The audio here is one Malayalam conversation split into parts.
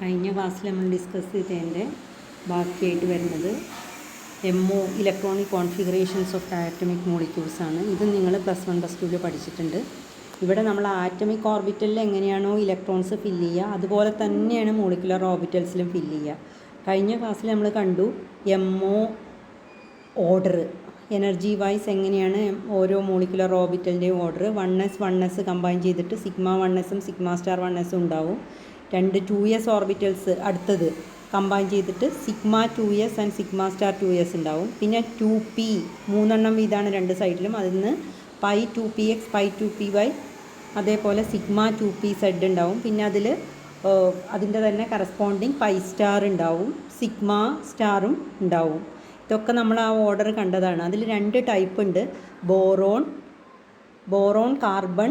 കഴിഞ്ഞ ക്ലാസ്സിൽ നമ്മൾ ഡിസ്കസ് ചെയ്തതിൻ്റെ ബാക്കിയായിട്ട് വരുന്നത് MO electronic configurations of diatomic molecules ആണ്. ഇത് നിങ്ങൾ +1 +2 പഠിച്ചിട്ടുണ്ട്. ഇവിടെ നമ്മൾ ആറ്റമിക് ഓർബിറ്റലിൽ എങ്ങനെയാണോ ഇലക്ട്രോൺസ് ഫില്ല് ചെയ്യുക അതുപോലെ തന്നെയാണ് മോളിക്കുലർ ഓർബിറ്റൽസിലും ഫില്ല് ചെയ്യുക. കഴിഞ്ഞ ക്ലാസ്സിൽ നമ്മൾ കണ്ടു MO ഓർഡർ എനർജി വൈസ് എങ്ങനെയാണ് ഓരോ മോളിക്കുലർ ഓർബിറ്റലിൻ്റെയും ഓർഡർ 1s കമ്പൈൻ ചെയ്തിട്ട് σ1sഉം σ*1s ഉണ്ടാവും. രണ്ട് 2s ഓർബിറ്റൽസ് അടുത്തത് കമ്പൈൻ ചെയ്തിട്ട് σ2s ആൻഡ് σ*2s ഉണ്ടാവും. പിന്നെ 2p 3 വീതമാണ് രണ്ട് സൈഡിലും. അതിൽ നിന്ന് π2px π2py അതേപോലെ σ2pz ഉണ്ടാവും. പിന്നെ അതിൻ്റെ തന്നെ കറസ്പോണ്ടിങ് π* ഉണ്ടാവും, σ*ഉം ഉണ്ടാവും. ഇതൊക്കെ നമ്മൾ ആ ഓർഡർ കണ്ടതാണ്. അതിൽ 2 ടൈപ്പ് ഉണ്ട്, ബോറോൺ കാർബൺ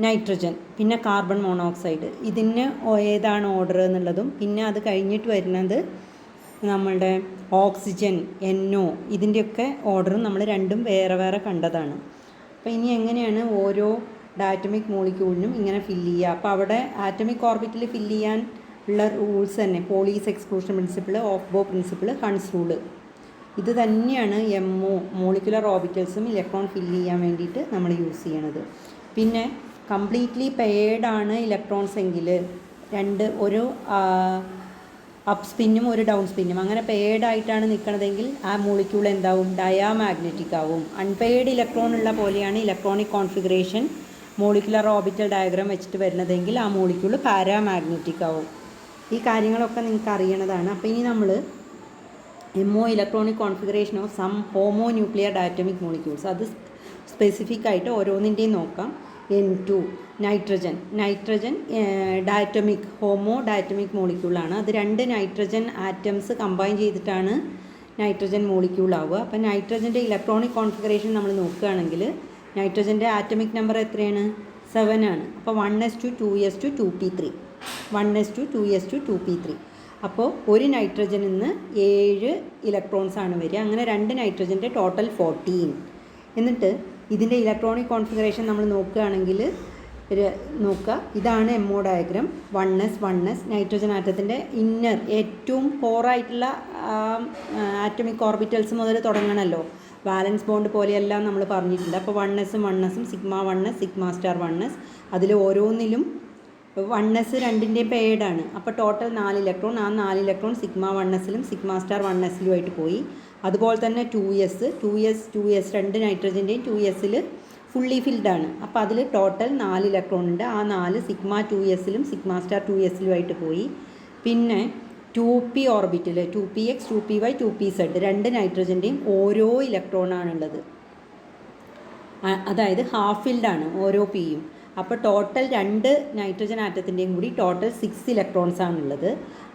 നൈട്രജൻ, പിന്നെ കാർബൺ മോണോക്സൈഡ്. ഇതിന് ഏതാണ് ഓർഡർ എന്നുള്ളതും പിന്നെ അത് കഴിഞ്ഞിട്ട് വരുന്നത് നമ്മളുടെ ഓക്സിജൻ NO ഇതിൻ്റെയൊക്കെ ഓർഡറും നമ്മൾ രണ്ടും വേറെ വേറെ കണ്ടതാണ്. അപ്പോൾ ഇനി എങ്ങനെയാണ് ഓരോ ഡയറ്റമിക് മോളിക്യൂളിനും ഇങ്ങനെ ഫില്ല് ചെയ്യുക. അപ്പോൾ അവിടെ ആറ്റമിക് ഓർബിറ്റിൽ ഫില്ല് ചെയ്യാൻ ഉള്ള റൂൾസ് തന്നെ പോളീസ് എക്സ്ക്ലൂഷൻ പ്രിൻസിപ്പിൾ, ഓഫ് ബോ പ്രിൻസിപ്പിൾ, ഹൺസ് റൂള്, ഇത് തന്നെയാണ് MO മോളിക്കുലർ ഓർബിറ്റൽസും ഇലക്ട്രോൺ ഫില്ല് ചെയ്യാൻ വേണ്ടിയിട്ട് നമ്മൾ യൂസ് ചെയ്യണത്. പിന്നെ കംപ്ലീറ്റ്ലി പെയർഡാണ് ഇലക്ട്രോൺസ് എങ്കിൽ ഒരു അപ്പ് സ്പിന്നും ഒരു ഡൗൺ സ്പിന്നും അങ്ങനെ പെയർഡായിട്ടാണ് നിൽക്കുന്നതെങ്കിൽ ആ മോളിക്യൂൾ എന്താവും, ഡയാമാഗ്നറ്റിക് ആവും. അൺപെയർഡ് ഇലക്ട്രോൺ ഉള്ള പോലെയാണ് electronic configuration molecular orbital diagram വെച്ചിട്ട് വരുന്നതെങ്കിൽ ആ മോളിക്യൂൾ പാരാമാഗ്നറ്റിക് ആവും. ഈ കാര്യങ്ങളൊക്കെ നിങ്ങൾക്ക് അറിയണതാണ്. അപ്പോൾ ഇനി നമ്മൾ MO electronic configuration of some homonuclear diatomic molecules അത് സ്പെസിഫിക് ആയിട്ട് ഓരോന്നിൻ്റെയും നോക്കാം. N2 nitrogen ഡയറ്റമിക് homo ഡയറ്റമിക് മോളിക്യൂളാണ്. അത് 2 നൈട്രജൻ ആറ്റംസ് കമ്പൈൻ ചെയ്തിട്ടാണ് നൈട്രജൻ മോളിക്യൂൾ ആവുക. അപ്പോൾ നൈട്രജൻ്റെ ഇലക്ട്രോണിക് കോൺഫിഗറേഷൻ നമ്മൾ നോക്കുകയാണെങ്കിൽ നൈട്രജൻ്റെ ആറ്റമിക് നമ്പർ എത്രയാണ്, 7 ആണ്. അപ്പോൾ 1s2 2s2 2p3 1s2 2s2 2p3. അപ്പോൾ ഒരു നൈട്രജനിൽ നിന്ന് 7 ഇലക്ട്രോൺസ് ആണ് വരിക. അങ്ങനെ 2 നൈട്രജൻ്റെ ടോട്ടൽ 14. എന്നിട്ട് ഇതിൻ്റെ ഇലക്ട്രോണിക് കോൺഫിഗറേഷൻ നമ്മൾ നോക്കുകയാണെങ്കിൽ ഇതാണ് MO ഡയഗ്രാം. 1s നൈട്രജൻ ആറ്റത്തിൻ്റെ ഇന്നർ ഏറ്റവും കോറായിട്ടുള്ള ആറ്റമിക് ഓർബിറ്റൽസ് മുതൽ തുടങ്ങണമല്ലോ. വാലൻസ് ബോണ്ട് പോലെയല്ല നമ്മൾ പറഞ്ഞിട്ടുണ്ട്. അപ്പോൾ 1s σ1s σ*1s അതിൽ ഓരോന്നിലും 1s രണ്ടിൻ്റെയും പെയർഡാണ്. അപ്പോൾ ടോട്ടൽ 4 ഇലക്ട്രോൺ. ആ 4 ഇലക്ട്രോൺ σ1sലും σ*1sലുമായിട്ട് പോയി. അതുപോലെ തന്നെ 2s 2 നൈട്രജൻ്റെയും 2sൽ ഫുള്ളി ഫിൽഡാണ്. അപ്പോൾ അതിൽ ടോട്ടൽ 4 ഇലക്ട്രോൺ ഉണ്ട്. ആ 4 σ2sലും σ*2sലുമായിട്ട് പോയി. പിന്നെ 2p ഓർബിറ്റിൽ 2px 2py 2pz 2 നൈട്രജൻ്റെയും ഓരോ ഇലക്ട്രോണാണുള്ളത്. അതായത് ഹാഫ് ഫിൽഡാണ് ഓരോ പിയും. അപ്പോൾ ടോട്ടൽ 2 നൈട്രജൻ ആറ്റത്തിൻ്റെയും കൂടി ടോട്ടൽ 6 ഇലക്ട്രോൺസ് ആണുള്ളത്.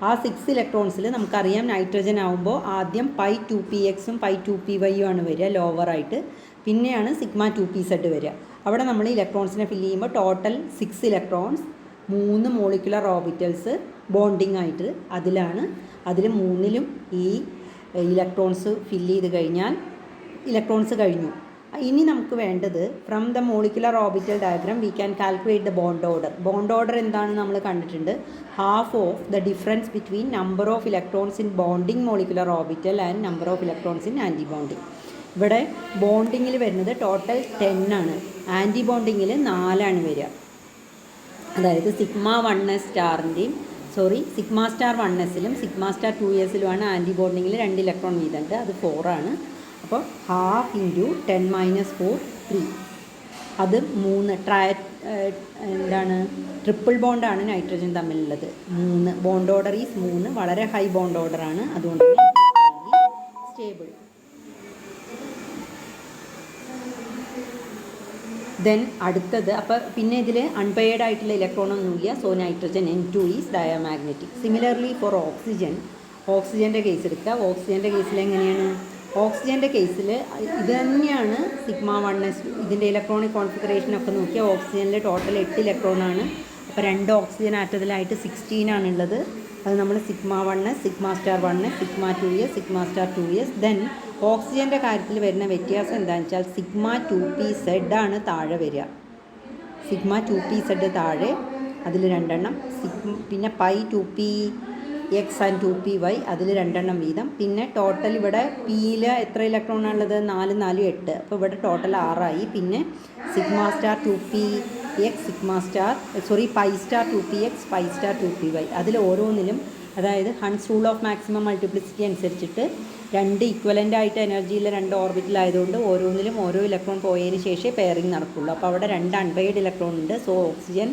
ആ 6 ഇലക്ട്രോൺസിൽ നമുക്കറിയാം നൈട്രജൻ ആകുമ്പോൾ ആദ്യം π2pxഉം π2pyയും ആണ് വരിക ലോവറായിട്ട്. പിന്നെയാണ് σ2pz വരിക. അവിടെ നമ്മൾ ഇലക്ട്രോൺസിനെ ഫില്ല് ചെയ്യുമ്പോൾ total 6 electrons, 3 molecular orbitals bonding ആയിട്ട് അതിൽ 3ലും ഈ ഇലക്ട്രോൺസ് ഫില്ല് ചെയ്ത് കഴിഞ്ഞാൽ ഇലക്ട്രോൺസ് കഴിഞ്ഞു. ഇനി നമുക്ക് വേണ്ടത് from the molecular orbital diagram we can calculate the bond order. Bond order എന്താണെന്ന് നമ്മൾ കണ്ടിട്ടുണ്ട്. Half of the difference between number of electrons in bonding molecular orbital and number of electrons in anti bonding. ഇവിടെ ബോണ്ടിങ്ങിൽ വരുന്നത് ടോട്ടൽ 10 ആണ്. ആൻറ്റി ബോണ്ടിങ്ങിൽ 4 ആണ് വരിക. അതായത് σ1s*1sലും σ*2sലുമാണ് ആൻറ്റി ബോണ്ടിങ്ങിൽ 2 ഇലക്ട്രോൺ വീതമുണ്ട്. അത് 4 ആണ്. അപ്പോൾ 1/2 × 10⁻⁴ 3. അത് 3 ട്രിപ്പിൾ ബോണ്ടാണ് നൈട്രജൻ തമ്മിലുള്ളത്. 3 ബോണ്ട് ഓർഡർ ഈസ് 3. വളരെ ഹൈ ബോണ്ട് ഓർഡറാണ്. അതുകൊണ്ട് സ്റ്റേബിൾ. ദെൻ അടുത്തത് അപ്പോൾ പിന്നെ ഇതിൽ അൺപെയർഡ് ആയിട്ടുള്ള ഇലക്ട്രോൺ ഒന്നുമില്ല. So nitrogen N2 is diamagnetic. Similarly for ഓക്സിജൻ്റെ കേസ് എടുക്കുക. ഓക്സിജൻ്റെ കേസിൽ എങ്ങനെയാണ്, ഓക്സിജൻ്റെ കേസിൽ ഇത് തന്നെയാണ് σ1s. ഇതിൻ്റെ ഇലക്ട്രോണിക് കോൺഫിഗറേഷനൊക്കെ നോക്കിയാൽ ഓക്സിജനിൽ ടോട്ടൽ 8 ഇലക്ട്രോണാണ്. അപ്പോൾ 2 ഓക്സിജൻ ആറ്റത്തിലായിട്ട് 16 ആണുള്ളത്. അത് നമ്മൾ σ1s σ*1s σ2s σ*2s. Then ഓക്സിജൻ്റെ കാര്യത്തിൽ വരുന്ന വ്യത്യാസം എന്താണെന്ന് വെച്ചാൽ σ2pz ആണ് താഴെ വരിക. σ2pz താഴെ അതിൽ 2 എണ്ണം, പിന്നെ pi 2p x and 2py അതിൽ 2 എണ്ണം വീതം. പിന്നെ ടോട്ടൽ ഇവിടെ പിയിൽ എത്ര ഇലക്ട്രോണാണുള്ളത്? 4 4 8. അപ്പോൾ ഇവിടെ ടോട്ടൽ 6 ആയി. പിന്നെ sigma star 2px pi star 2px pi star 2py അതിൽ ഓരോന്നിലും, അതായത് Hund's rule of maximum multiplicity അനുസരിച്ചിട്ട് 2 ഇക്വലൻ്റ് ആയിട്ട് എനർജിയിലെ 2 ഓർബിറ്റിലായതുകൊണ്ട് ഓരോന്നിലും ഓരോ ഇലക്ട്രോൺ പോയതിന് ശേഷമേ പെയറിങ് നടക്കുള്ളൂ. അപ്പോൾ അവിടെ 2 അൺപെയർഡ് ഇലക്ട്രോൺ ഉണ്ട്. So oxygen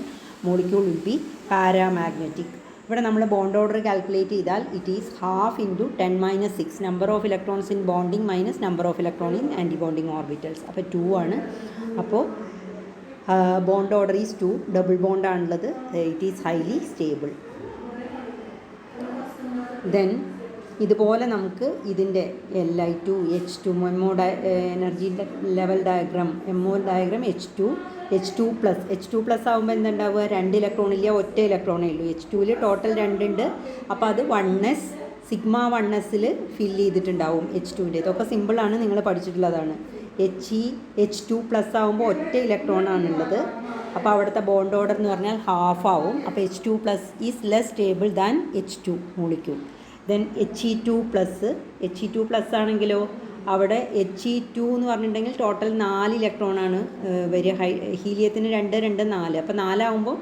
molecule will be paramagnetic. ഇവിടെ നമ്മൾ ബോണ്ട് ഓർഡർ കാൽക്കുലേറ്റ് ചെയ്താൽ it is half into 10 - 6 number of electrons in bonding minus number of electron in anti bonding orbitals. അപ്പോൾ 2 ആണ്. അപ്പോൾ ബോണ്ട് ഓർഡർ ഈസ് 2, ഡബിൾ ബോണ്ടാണുള്ളത്. It is highly stable. Then ഇതുപോലെ നമുക്ക് ഇതിൻ്റെ Li2 H2 MO energy level diagram, MO diagram H2 plus ആകുമ്പോൾ എന്തുണ്ടാവുക? 2 ഇലക്ട്രോൺ ഇല്ല, ഒറ്റ ഇലക്ട്രോണേ ഉള്ളൂ. H2ൽ ടോട്ടൽ 2 ഉണ്ട്. അപ്പോൾ അത് 1s സിഗ്മ 1sൽ ഫില്ല് ചെയ്തിട്ടുണ്ടാവും H2ൻ്റെ. ഇതൊക്കെ സിമ്പിളാണ്, നിങ്ങൾ പഠിച്ചിട്ടുള്ളതാണ്. H2 പ്ലസ് ആകുമ്പോൾ ഒറ്റ ഇലക്ട്രോൺ ആണുള്ളത്. അപ്പോൾ അവിടുത്തെ ബോണ്ട് ഓർഡർ എന്ന് പറഞ്ഞാൽ ഹാഫ് ആവും. അപ്പോൾ H2 plus is less stable than H2 molecule. Then He2 plus ആണെങ്കിലോ അവിടെ He2 എന്ന് പറഞ്ഞിട്ടുണ്ടെങ്കിൽ ടോട്ടൽ 4 ഇലക്ട്രോണാണ് വരിക. ഹീലിയത്തിന് 2 2 4. അപ്പോൾ 4 ആകുമ്പോൾ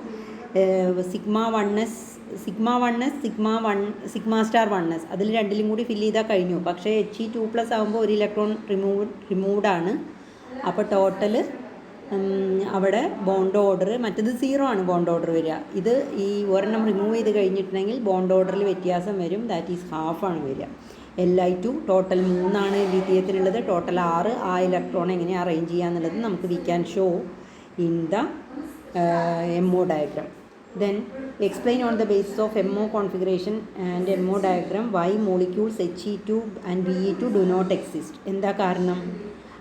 സിഗ്മ സ്റ്റാർ 1s അതിൽ 2ലും കൂടി ഫില്ല് ചെയ്താൽ കഴിഞ്ഞു. പക്ഷേ He2 പ്ലസ് ആകുമ്പോൾ 1 ഇലക്ട്രോൺ റിമൂവ്ഡാണ്. അപ്പോൾ ടോട്ടൽ അവിടെ ബോണ്ട് ഓർഡർ മറ്റത് 0 ആണ് ബോണ്ട് ഓർഡർ വരിക. ഇത് ഈ ഒരെണ്ണം റിമൂവ് ചെയ്ത് കഴിഞ്ഞിട്ടുണ്ടെങ്കിൽ ബോണ്ട് ഓർഡറിൽ വ്യത്യാസം വരും. ദാറ്റ് ഈസ് ഹാഫാണ് വരിക. Li2 ടോട്ടൽ 3 ആണ് ലിഥിയത്തിനുള്ളത്, ടോട്ടൽ 6. ആ ഇലക്ട്രോൺ എങ്ങനെയാണ് അറേഞ്ച് ചെയ്യുക എന്നുള്ളത് നമുക്ക് we can show in the MO diagram. Then explain on the basis of MO configuration and MO diagram why molecules He2 and Be2 do not exist. എന്താ കാരണം?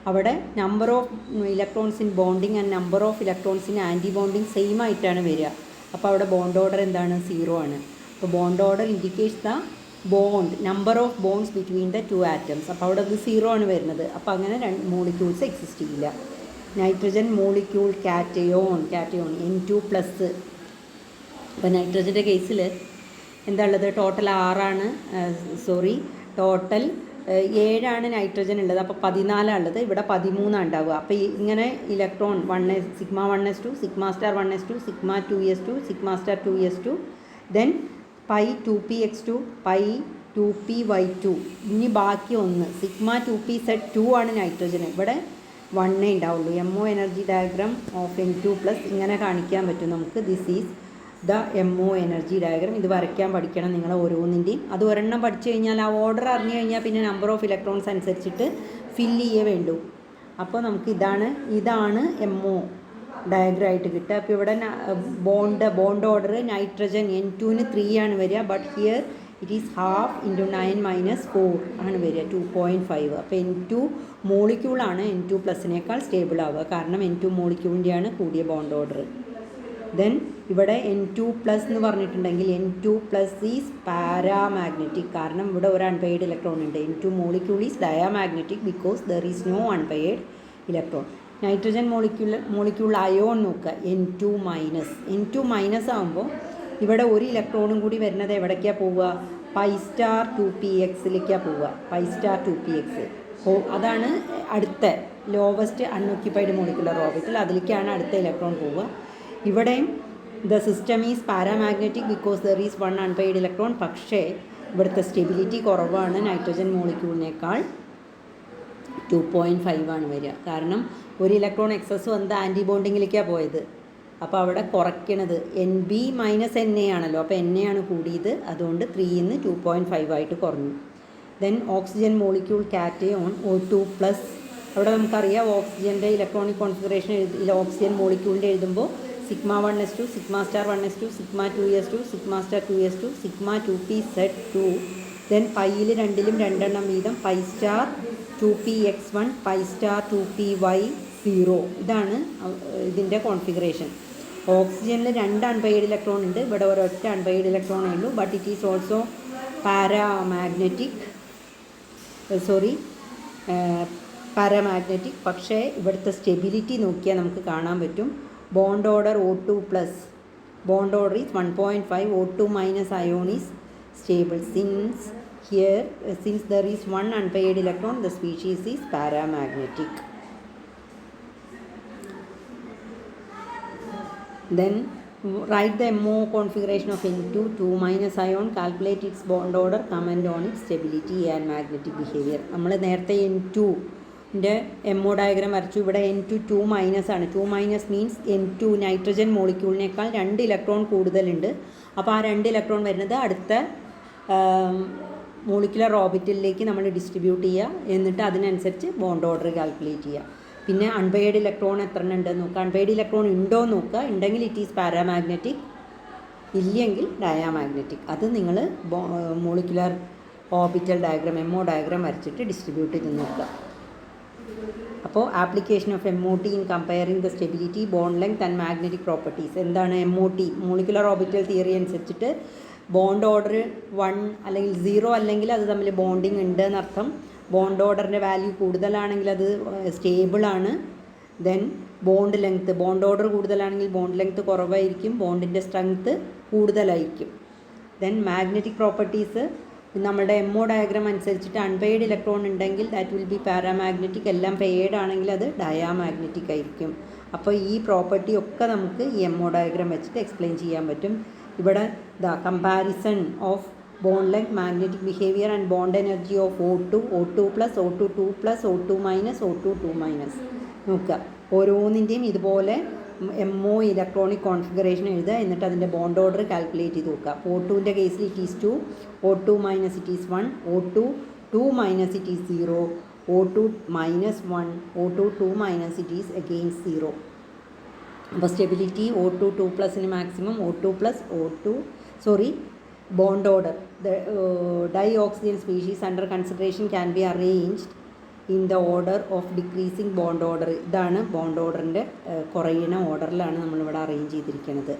അവിടെ number of electrons in bonding and number of electrons in anti bonding same ആയിട്ടാണ് വരിക. അപ്പോൾ അവിടെ ബോണ്ട് ഓർഡർ എന്താണ്? 0 ആണ്. അപ്പോൾ bond order indicates the bond number of bonds between the 2 atoms. അപ്പോൾ അവിടെ അത് 0 ആണ് വരുന്നത്. അപ്പോൾ അങ്ങനെ 2 മോളിക്യൂൾസ് എക്സിസ്റ്റ് ചെയ്യില്ല. Nitrogen molecule cation N2+. അപ്പോൾ നൈട്രജൻ്റെ കേസിൽ എന്താ ഉള്ളത്? ടോട്ടൽ 6 ആണ്. ടോട്ടൽ 7 ആണ് നൈട്രജൻ ഉള്ളത്. അപ്പോൾ 14 ഉള്ളത്. ഇവിടെ 13 ഉണ്ടാവുക. അപ്പോൾ ഇങ്ങനെ electron sigma 1s2 sigma star 1s2 sigma 2s2 sigma star 2s2 then pi 2px2 pi 2py2. ഇനി ബാക്കി 1 സിഗ്മ 2pz2 ആണ് നൈട്രജൻ. ഇവിടെ 1 ഉണ്ടാവുള്ളൂ. MO energy diagram of N2+. ഇങ്ങനെ കാണിക്കാൻ പറ്റും നമുക്ക്. This is the MO energy diagram. ഇത് വരയ്ക്കാൻ പഠിക്കണം നിങ്ങൾ ഓരോന്നിൻ്റെയും. അത് ഒരെണ്ണം പഠിച്ചു കഴിഞ്ഞാൽ ആ ഓർഡർ അറിഞ്ഞു കഴിഞ്ഞാൽ പിന്നെ നമ്പർ ഓഫ് ഇലക്ട്രോൺസ് അനുസരിച്ചിട്ട് ഫില്ല് ചെയ്യേ വേണ്ടൂ. അപ്പോൾ നമുക്ക് ഇതാണ് എംഒ ഡയഗ്രാം ആയിട്ട് കിട്ടുക. അപ്പോൾ ഇവിടെ ബോണ്ട് ഓർഡർ നൈട്രജൻ N2ന് 3 ആണ് വരിക. But here it is half into 9 - 4 ആണ് വരിക, 2.5. അപ്പോൾ N2 മോളിക്യൂളാണ് N2+നേക്കാൾ സ്റ്റേബിൾ ആവുക. കാരണം N2 മോളിക്യൂളിൻ്റെയാണ് കൂടിയ ബോണ്ട് ഓർഡർ. ദെൻ ഇവിടെ N2+ എന്ന് പറഞ്ഞിട്ടുണ്ടെങ്കിൽ N2+ ഈസ് പാരാമാഗ്നറ്റിക്. കാരണം ഇവിടെ ഒരു അൺപെയർഡ് ഇലക്ട്രോൺ ഉണ്ട്. N2 molecule is diamagnetic because there is no unpaired electron. Nitrogen molecule ion നോക്കുക, N2- ആകുമ്പോൾ ഇവിടെ ഒരു ഇലക്ട്രോണും കൂടി വരുന്നത് എവിടേക്കാണ് പോവുക? പൈ സ്റ്റാർ 2pxലേക്കാണ് പോവുക. പൈ സ്റ്റാർ 2px അതാണ് അടുത്ത ലോവസ്റ്റ് അൺഒക്യുപ്പൈഡ് മോളിക്കുലർ ഓർബിറ്റൽ. അതിലേക്കാണ് അടുത്ത ഇലക്ട്രോൺ പോവുക. ഇവിടെയും the system is paramagnetic because there is 1 unpaired electron. പക്ഷേ ഇവിടുത്തെ സ്റ്റെബിലിറ്റി കുറവാണ് നൈട്രജൻ മോളിക്യൂളിനേക്കാൾ. 2.5 ആണ് വരിക. കാരണം ഒരു ഇലക്ട്രോൺ എക്സസ് വന്ന് ആൻറ്റി ബോണ്ടിങ്ങിലേക്കാണ് പോയത്. അപ്പോൾ അവിടെ കുറയ്ക്കണത് NB - NA ആണല്ലോ. അപ്പോൾ NA ആണ് കൂടിയത്. അതുകൊണ്ട് 3 - 2.5 ആയിട്ട് കുറഞ്ഞു. Then oxygen molecule cation O2+. അവിടെ നമുക്കറിയാം ഓക്സിജൻ്റെ ഇലക്ട്രോണിക് കോൺഫിഗറേഷൻ ഓക്സിജൻ മോളിക്യൂളിൻ്റെ എഴുതുമ്പോൾ sigma 1s2 sigma star 1s2 sigma 2s2 sigma star 2s2 sigma 2pz2. Then പൈയിൽ 2ലും 2 എണ്ണം വീതം pi star 2px1 pi star 2py0. ഇതാണ് ഇതിൻ്റെ കോൺഫിഗറേഷൻ. ഓക്സിജനിൽ 2 അൺപെയർഡ് ഇലക്ട്രോൺ ഉണ്ട്. ഇവിടെ ഒരൊറ്റ അൺപെയർഡ് ഇലക്ട്രോണേ ഉള്ളൂ. But it is also paramagnetic. പക്ഷേ ഇവിടുത്തെ സ്റ്റെബിലിറ്റി നോക്കിയാൽ നമുക്ക് കാണാൻ പറ്റും. Bond order O2+. bond order is 1.5, O2 minus ion is stable. Since there is one unpaired electron, the species is paramagnetic. Then write the MO configuration of N2 2 minus ion, calculate its bond order, comment on its stability and magnetic behavior. നമ്മൾ നേരത്തെ N2ൻ്റെ MO ഡയഗ്രാം വരച്ചു. ഇവിടെ N2 2 മൈനസ് ആണ്. 2 മൈനസ് മീൻസ് N2 നൈട്രജൻ മോളിക്യൂളിനേക്കാൾ 2 ഇലക്ട്രോൺ കൂടുതലുണ്ട്. അപ്പോൾ ആ 2 ഇലക്ട്രോൺ വരുന്നത് അടുത്ത മോളിക്കുലർ ഓർബിറ്റലിലേക്ക് നമ്മൾ ഡിസ്ട്രിബ്യൂട്ട് ചെയ്യുക. എന്നിട്ട് അതിനനുസരിച്ച് ബോണ്ട് ഓർഡർ കാൽക്കുലേറ്റ് ചെയ്യുക. പിന്നെ അൺപെയർഡ് ഇലക്ട്രോൺ എത്ര ഉണ്ടെന്ന് നോക്കുക. അൺപെയർഡ് ഇലക്ട്രോൺ ഉണ്ടോ എന്ന് നോക്കുക. ഉണ്ടെങ്കിൽ ഇറ്റ് ഈസ് പാരാമാഗ്നറ്റിക്, ഇല്ലെങ്കിൽ ഡയാമാഗ്നറ്റിക്. അത് നിങ്ങൾ molecular orbital diagram MO diagram വരച്ചിട്ട് ഡിസ്ട്രിബ്യൂട്ട് ചെയ്ത് നോക്കുക. അപ്പോൾ application of MOT in comparing the stability, bond length and magnetic properties. എന്താണ് MOT? മോളിക്കുലർ ഓർബിറ്റൽ തിയറി അനുസരിച്ചിട്ട് ബോണ്ട് ഓർഡർ 1 അല്ലെങ്കിൽ 0 അല്ലെങ്കിൽ അത് തമ്മിൽ ബോണ്ടിങ് ഉണ്ട് എന്നർത്ഥം. ബോണ്ട് ഓർഡറിൻ്റെ വാല്യൂ കൂടുതലാണെങ്കിൽ അത് സ്റ്റേബിളാണ്. ദെൻ ബോണ്ട് ഓർഡർ കൂടുതലാണെങ്കിൽ ബോണ്ട് ലെങ്ത്ത് കുറവായിരിക്കും, ബോണ്ടിൻ്റെ സ്ട്രെങ്ത്ത് കൂടുതലായിരിക്കും. ദെൻ മാഗ്നറ്റിക് പ്രോപ്പർട്ടീസ് നമ്മുടെ MO ഡയഗ്രാം അനുസരിച്ചിട്ട് അൺപെയ്ഡ് ഇലക്ട്രോൺ ഉണ്ടെങ്കിൽ ദാറ്റ് വിൽ ബി പാരാമാഗ്നറ്റിക്, എല്ലാം പെയ്ഡ് ആണെങ്കിൽ അത് ഡയാമാഗ്നറ്റിക് ആയിരിക്കും. അപ്പോൾ ഈ പ്രോപ്പർട്ടി ഒക്കെ നമുക്ക് ഈ MO ഡയഗ്രാം വെച്ചിട്ട് എക്സ്പ്ലെയിൻ ചെയ്യാൻ പറ്റും. ഇവിടെ comparison of bond length, magnetic behavior and bond energy of O2, O2 plus, O2 2 plus, O2 minus, O2 2 minus നോക്കുക. ഓരോന്നിൻ്റെയും ഇതുപോലെ MO ഇലക്ട്രോണിക് കോൺഫിഗറേഷൻ എഴുതുക. എന്നിട്ട് അതിൻ്റെ ബോണ്ട് ഓർഡർ കാൽക്കുലേറ്റ് ചെയ്ത് നോക്കുക. O2ൻ്റെ കേസിൽ it is 2, O2 minus it is 1, O2 2 minus it is 0, O2 minus 1, O2 2 minus it is against 0. അപ്പോൾ സ്റ്റെബിലിറ്റി O2 2 പ്ലസിന് maximum, O2 plus bond order. The dioxygen species under consideration can be arranged in the order of decreasing bond order. ഇതാണ് ബോണ്ട് ഓർഡറിൻ്റെ കുറയുന്ന ഓർഡറിലാണ് നമ്മളിവിടെ അറേഞ്ച് ചെയ്തിരിക്കുന്നത്.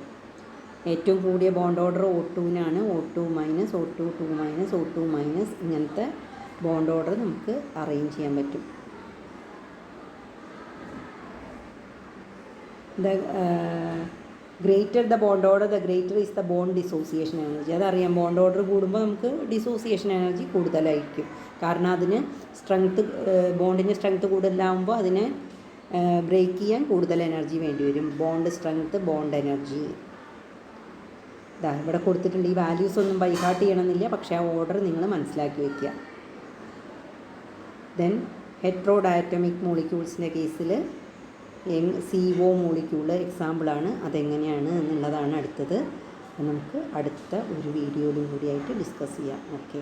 ഏറ്റവും കൂടിയ ബോണ്ട് ഓർഡർ O2നാണ്. O2 minus, O2 2 minus, O2 minus, ഇങ്ങനത്തെ ബോണ്ട് ഓർഡർ നമുക്ക് അറേഞ്ച് ചെയ്യാൻ പറ്റും. Greater the bond order the greater is the bond dissociation energy. അതറിയാം, ബോണ്ട് ഓർഡർ കൂടുമ്പോൾ നമുക്ക് ഡിസോസിയേഷൻ എനർജി കൂടുതലായിരിക്കും. കാരണം അതിന് ബോണ്ടിൻ്റെ സ്ട്രെങ്ത്ത് കൂടുതലാകുമ്പോൾ അതിനെ ബ്രേക്ക് ചെയ്യാൻ കൂടുതൽ എനർജി വേണ്ടി വരും. ബോണ്ട് സ്ട്രെങ്ത്ത്, ബോണ്ട് എനർജി ഇവിടെ കൊടുത്തിട്ടുണ്ട്. ഈ വാല്യൂസ് ഒന്നും ബൈഹാർട്ട് ചെയ്യണമെന്നില്ല, പക്ഷേ ആ ഓർഡർ നിങ്ങൾ മനസ്സിലാക്കി വയ്ക്കുക. ദെൻ ഹെറ്ററോ ഡയറ്റോമിക് മോളിക്യൂൾസിൻ്റെ കേസിൽ CO മോളിക്യൂൾ എക്സാമ്പിളാണ്. അതെങ്ങനെയാണ് എന്നുള്ളതാണ് അടുത്തത്. നമുക്ക് അടുത്ത ഒരു വീഡിയോയിലും കൂടിയായിട്ട് ഡിസ്കസ് ചെയ്യാം. ഓക്കെ.